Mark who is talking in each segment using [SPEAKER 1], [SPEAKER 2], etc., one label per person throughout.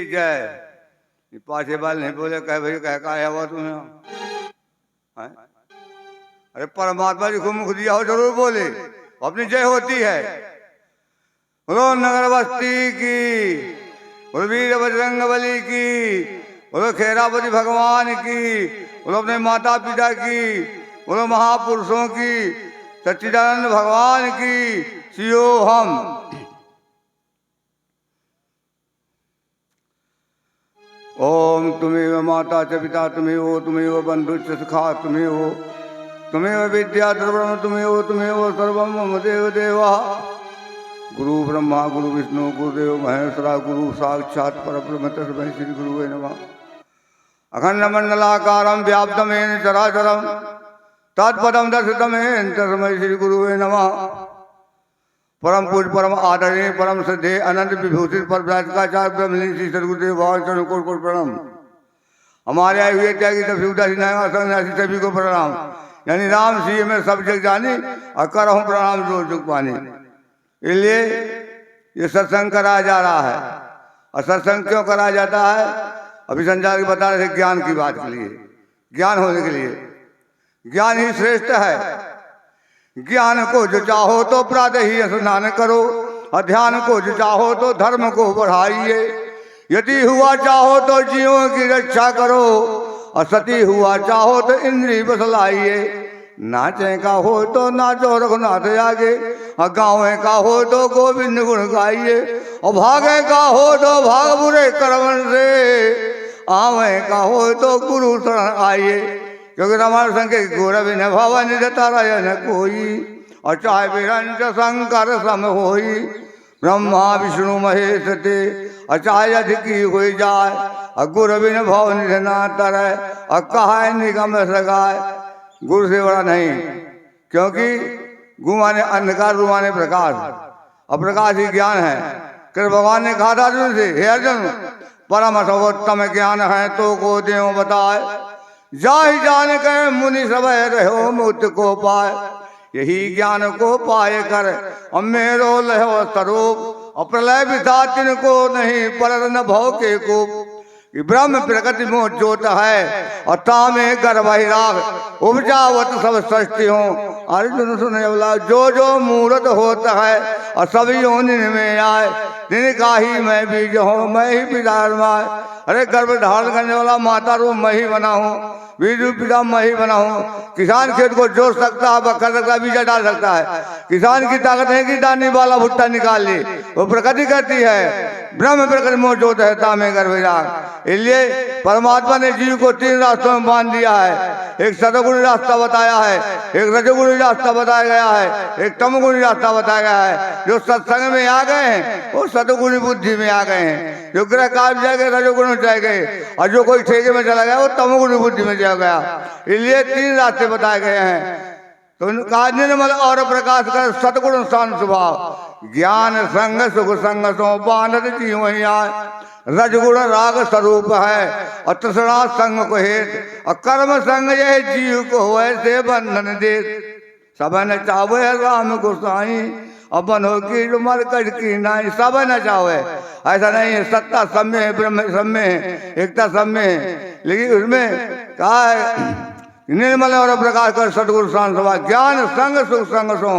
[SPEAKER 1] की जय। पाछे बाल नहीं बोले, कहे भाई कह का आया हुआ तुम्हें हैं? अरे परमात्मा जी को मुख दिया हो जरूर बोले, अपनी जय होती है। बोलो नगर बस्ती की, बोलो वीर बजरंग बली की, बोलो खेरापति भगवान की, बोलो अपने माता पिता की, बोलो महापुरुषों की, सच्चिदानंद भगवान की सियो हम। ओम तुमेव माता च पिता तुमेव, तुमेव बंधु च सखा तुमेव, तुमेव विद्या द्रवण तुमेव, तुमेव सर्वम मम देव देवा। गुरु ब्रह्मा गुरु विष्णु गुरुदेव महेश्वरा, गुरु साक्षात् परब्रह्म तस्मै श्री गुरुवे नमः। अखंड मंडलाकारं व्याप्तं येन चराचरं तत्पदं दर्शितं येन तस्मै श्री गुरुवे नमः। परम पूज्य परम आदरणीय परम श्रद्धेय अनंत विभूषित पर व्यासकाचार्य ब्रह्मलीन श्री सदगुरुदेव भगवान चरण कोटि प्रणाम। हमारे आए हुए त्यागी तब सुविधासी नायक सभी को प्रणाम। यानी राम सी में सब जग जानी और करहूँ प्रणाम जो जुग पानी। इसलिए ये सत्संग कराया जा रहा है। और सत्संग क्यों कराया जाता है? अभी संचार के बता रहे थे ज्ञान की बात के लिए, ज्ञान होने के लिए। ज्ञान ही श्रेष्ठ है। ज्ञान को जो चाहो तो प्रातः ही स्नान करो, अध्यान को जो चाहो तो धर्म को बढ़ाइए, यदि हुआ चाहो तो जीवों की रक्षा करो, और सती हुआ चाहो तो इंद्री बस लाइए। नाचे का हो तो नाचो रघुनाथ आगे, और गावे का हो तो गोविंद गुण गाइए, और भागे का हो तो भाग बुरे कर्म से, आवे का हो तो गुरु शरण आइए। क्योंकि रामायण संग गौरव न भवन तारा न कोई, और चाहे विरंच शंकर सम होई, ब्रह्मा विष्णु महेश ते, और चाहे अधिकी हो जाए, और गुरु बिन भव निध ना तरय, और कहा निगम सगाय। गुरु से बड़ा नहीं, क्योंकि गु माने अंधकार, रु माने प्रकाश, और प्रकाश ही ज्ञान है। कृष्ण भगवान ने कहा था अर्जुन से, हे अर्जुन परम सर्वोत्तम ज्ञान है तो को देव बताए, जाहि जान के मुनि सब रहो मुक्त को पाए। यही ज्ञान को पाए कर और मेरो लहो स्वरूप, और प्रलय विधा तिनको नहीं पर न भव के को। ब्रह्म प्रकृति मोह जोत है, और तामे गर्भ राग उपजावत सब सृष्टि हो। अर्जुन सुने बोला, जो जो मूर्त होता है और सभी योनि में आए, जिनका ही मैं बीज हूँ मैं ही पिता माए। अरे गर्भ धारण करने वाला माता रूप मैं ही बना हूँ, बीज पिता मैं ही बना हूँ। किसान खेत को जोत सकता है, बकर सकता है, बीजा डाल सकता है। किसान की ताकत नहीं कि डालने वाला भुट्टा निकाल ले, वो प्रकृति करती है। ब्रह्म प्रकृति मोह जोत है तामे गर्भ राग। इसलिए परमात्मा ने जीव को तीन रास्तों में बांध दिया है। एक सतगुणी रास्ता बताया है, एक रजोगुणी रास्ता बताया गया है, एक तमगुणी रास्ता बताया गया है। जो सत्संग में आ गए हैं वो सतगुणी बुद्धि में आ गए हैं, जो ग्रह काव्य जाए गए रजोगुण में जाए गए, और जो कोई ठेके में चला गया वो तमगुणी बुद्धि में जा गया। इसलिए तीन रास्ते बताए गए हैं। तो कहा निर्मल और प्रकाश कर सतगुण शांत स्वभाव, ज्ञान संग सुख संग सो बानर जीव आए। रजगुण राग स्वरूप है, और तृष्णा संग को हेत, और कर्म संग यह जीव को वैसे बंधन दे। सब न चावे राम गोसाई, और बनो की उमर कर की नाई। सब न चावे, ऐसा नहीं है। सत्ता सब में है, ब्रह्म सब में है, एकता सब में है। लेकिन उसमें कहा है निर्मल और प्रकाश कर सतगुरु शांत सभा, ज्ञान संग सुख संग सो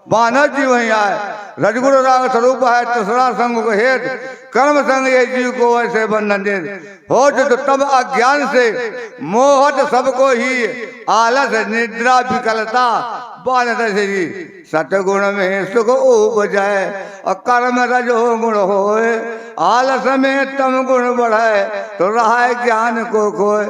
[SPEAKER 1] बानर जीव ही आए। रजगुण राग स्वरूप है, तृष्णा संग को हेत, कर्म संग ये जीव को ऐसे बंधन दे। हो जो तब अज्ञान से मोहत सबको ही, आलस निद्रा विकलता बानर से जी। सतगुण में सुख उपजाए, और कर्म रजो गुण होए, आलस में तम गुण बढ़ाए, तो रहा ज्ञान को खोए।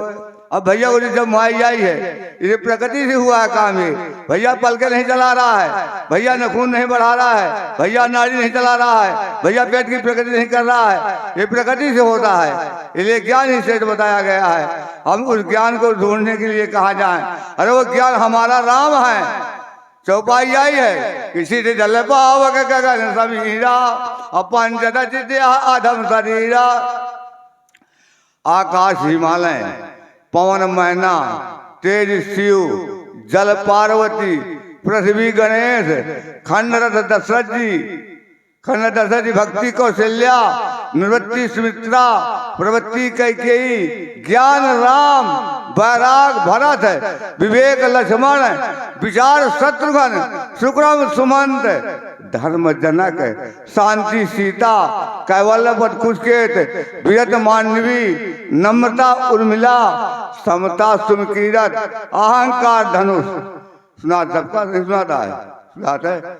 [SPEAKER 1] अब भैया को जब माई आई है, ये प्रकृति से हुआ है काम। ये भैया पल के नहीं चला रहा है, भैया नखून नहीं बढ़ा रहा है, भैया नाड़ी नहीं चला रहा है, भैया पेट की प्रकृति नहीं कर रहा है, ये प्रकृति से होता है। इसलिए ज्ञान ही सेठ बताया गया है। हम उस ज्ञान को ढूंढने के लिए कहाँ जाएं? अरे वो ज्ञान हमारा राम है। चौपाई आई है, किसी से जल पाव गगन समीरा, अपन अधम शरीरा। आकाश हिमालय, पवन मैना, तेज शिव, जल पार्वती, पृथ्वी गणेश, खंड रथ दशरथ जी, खंड दशरथी भक्ति कौशल्या निवृत्ति सुमित्रा प्रवृत्ति कैकेयी ज्ञान राम वैराग भरत विवेक लक्ष्मण विचार शत्रुघ्न शुक्रम सुमंत धर्म जनक शांति सीता कैवल्य कुशकेत विरत मांडवी नम्रता उर्मिला समता सुमकीरत अहंकार धनुष। सुना सबका सुनाता है, सुनाता है।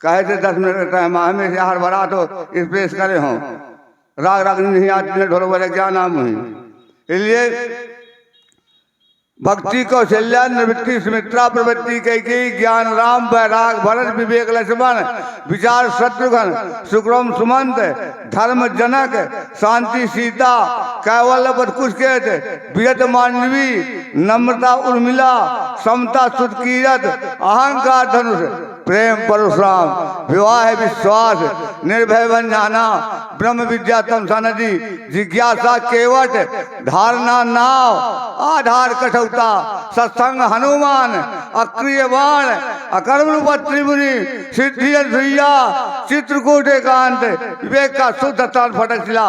[SPEAKER 1] कहे थे 10 मिनट का टाइम हमें से हर भरा तो स्पेस करे हों राग राग नहीं आती ढोल बजे क्या नाम हुई। इसलिए भक्ति कौशल्या निवृत्ति सुमित्रा प्रवृत्ति कैकेयी ज्ञान राम वैराग भरत विवेक लक्ष्मण विचार शत्रुघ्न शुक्रम सुमंत धर्म जनक शांति सीता कैवल्य कुशकेत विरत मांडवी नम्रता उर्मिला समता सुतकीरत अहंकार धनुष प्रेम परशुराम विवाह विश्वास निर्भय बंजाना ब्रह्म विद्या तमसा नदी जिज्ञासा केवट धारणा नाव आधार कठौता सत्संग हनुमान अक्रिय बाण अकर्म त्रिमुनि सिद्धि सुइया चित्रकूट एकांत विवेक का शुद्ध ताल फटक शिला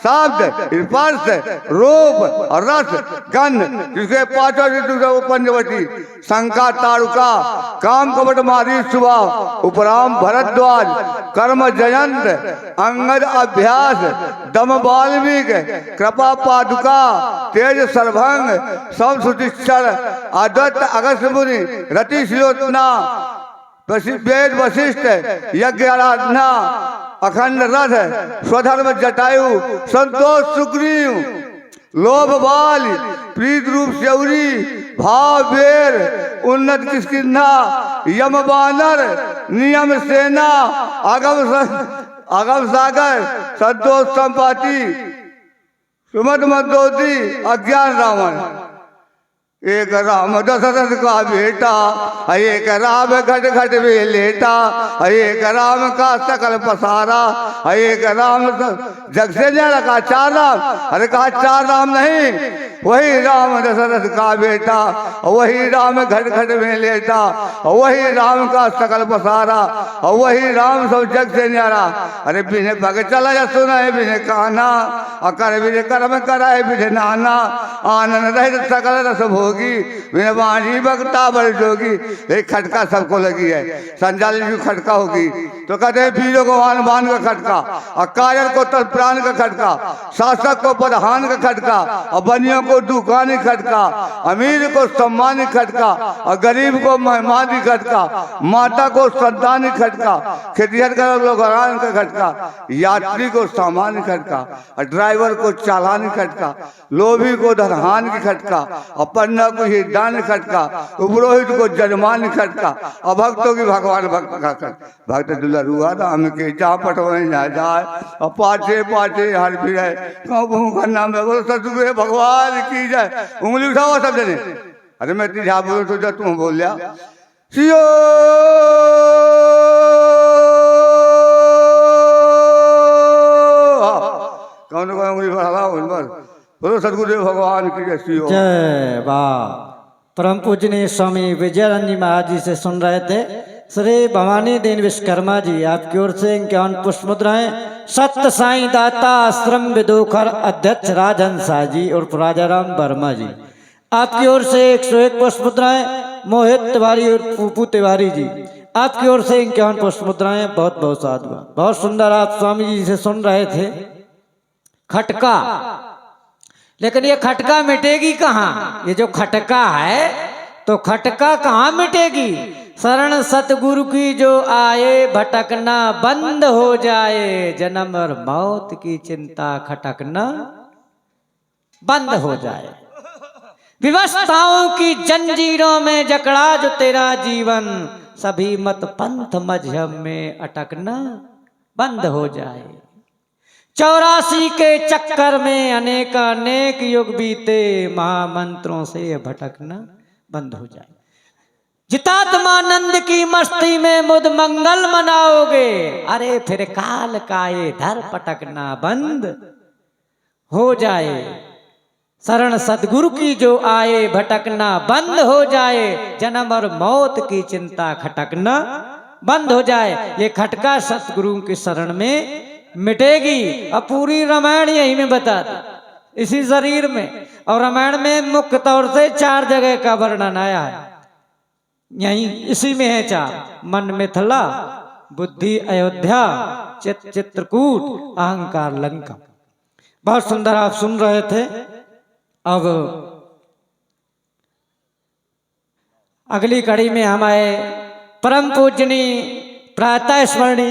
[SPEAKER 1] शब्द स्पर्श रूप रस गंध जिसके पांचों ऋतु पंचवटी शंका ताड़ुका काम कपट मारी उपराम भरद्वाज कर्म जयंत अंगद अभ्यास दम वाल्मीक कृपा पादुका तेज सर्वंग सब सुचिक्षर अद्वैत अगस्त मुनि रति शिलोचना वेद वशिष्ठ यज्ञ आराधना अखंड रथ स्वधर्म जटायु संतोष सुग्रीव लोभ बाल प्रीत रूप शौरी भाव बेर उन्नत किष्किंधा यम बानर नियम सेना अगम सागर संतोष संपाति सुमत मदोदी अज्ञान रावण। एक राम दशरथ का बेटा एक राम घट घट में लेटा एक राम का सकल पसारा एक राम जग से न्यारा का 4 राम। अरे कहा 4 राम नहीं, वही राम दशरथ का बेटा वही राम घट घट में लेटा वही राम का सकल पसारा वही राम सब जग से न्यारा। अरे बिने पग चला जा सुना है बिने काना अकर बिने कर्म कराए बिने नाना आनंद रहित सकल रस भोगी बिना बाणी बगता बड़ जोगी। एक खटका सबको लगी है, संजाली की खटका होगी तो कहते हैं वीरों को वान बान का खटका और कायर को तल प्राण का खटका शासक को प्रधान का खटका और बनियों को दुकानी खटका अमीर को सम्मानी खटका और गरीब को मेहमानी खटका माता को संतानी खटका खेतिहर का लोगान का खटका यात्री को सामान्य खटका और ड्राइवर को चालानी खटका लोभी को धनहान की खटका और पन्ना को ही दान खटका पुरोहित को जजमान खटका और भक्तों की भगवान भक्त का भक्त दुल्हा राम के जा पटवे जा जाए और पाछे पाछे हर फिर कहूँ का नाम है सतगुरु भगवान की जाए। उंगली उठाओ सब जने। अरे मैं तीझा बोल तो तुम बोल लिया सियो कौन कौन उंगली बढ़ावा बोलो सतगुरुदेव भगवान की जय।
[SPEAKER 2] वाह। परम पूजनीय स्वामी विजयानंद महाराज जी से सुन रहे थे श्री भवानी दीन विश्वकर्मा जी आपकी ओर से 51 पुष्प मुद्राएं सत्य साईं दाता आश्रम विदोखर अध्यक्ष राजहंसा जी और राजाराम वर्मा जी आपकी ओर से 101 पुष्प मुद्राएं मोहित तिवारी और पूपू तिवारी जी आपकी ओर से 51 पुष्प मुद्राएं बहुत बहुत साधुवाद। बहुत सुंदर आप स्वामी जी से सुन रहे थे खटका। लेकिन ये खटका मिटेगी कहाँ? ये जो खटका है तो खटका कहाँ मिटेगी? शरण सतगुरु की जो आए भटकना बंद हो जाए जन्म और मौत की चिंता खटकना बंद हो जाए विवशताओं की जंजीरों में जकड़ा जो तेरा जीवन सभी मत पंथ मजहब में अटकना बंद हो जाए। 84 के चक्कर में अनेक युग बीते महामंत्रों से भटकना बंद हो जाए। जितात्मानंद की मस्ती में मुद मंगल मनाओगे अरे फिर काल का ये धर पटकना बंद हो जाए। शरण सतगुरु की जो आए भटकना बंद हो जाए जन्म और मौत की चिंता खटकना बंद हो जाए, ये खटका सतगुरु की शरण में मिटेगी। और पूरी रामायण यही में बता दी, इसी शरीर में। और रामायण में मुख्य तौर से 4 जगह का वर्णन आया है, यही इसी में है 4। मन मिथिला, बुद्धि अयोध्या, चित्रकूट, अहंकार लंका। बहुत सुंदर आप सुन रहे थे। अब अगली कड़ी में हम आए परम पूजनी प्रातः स्मरणी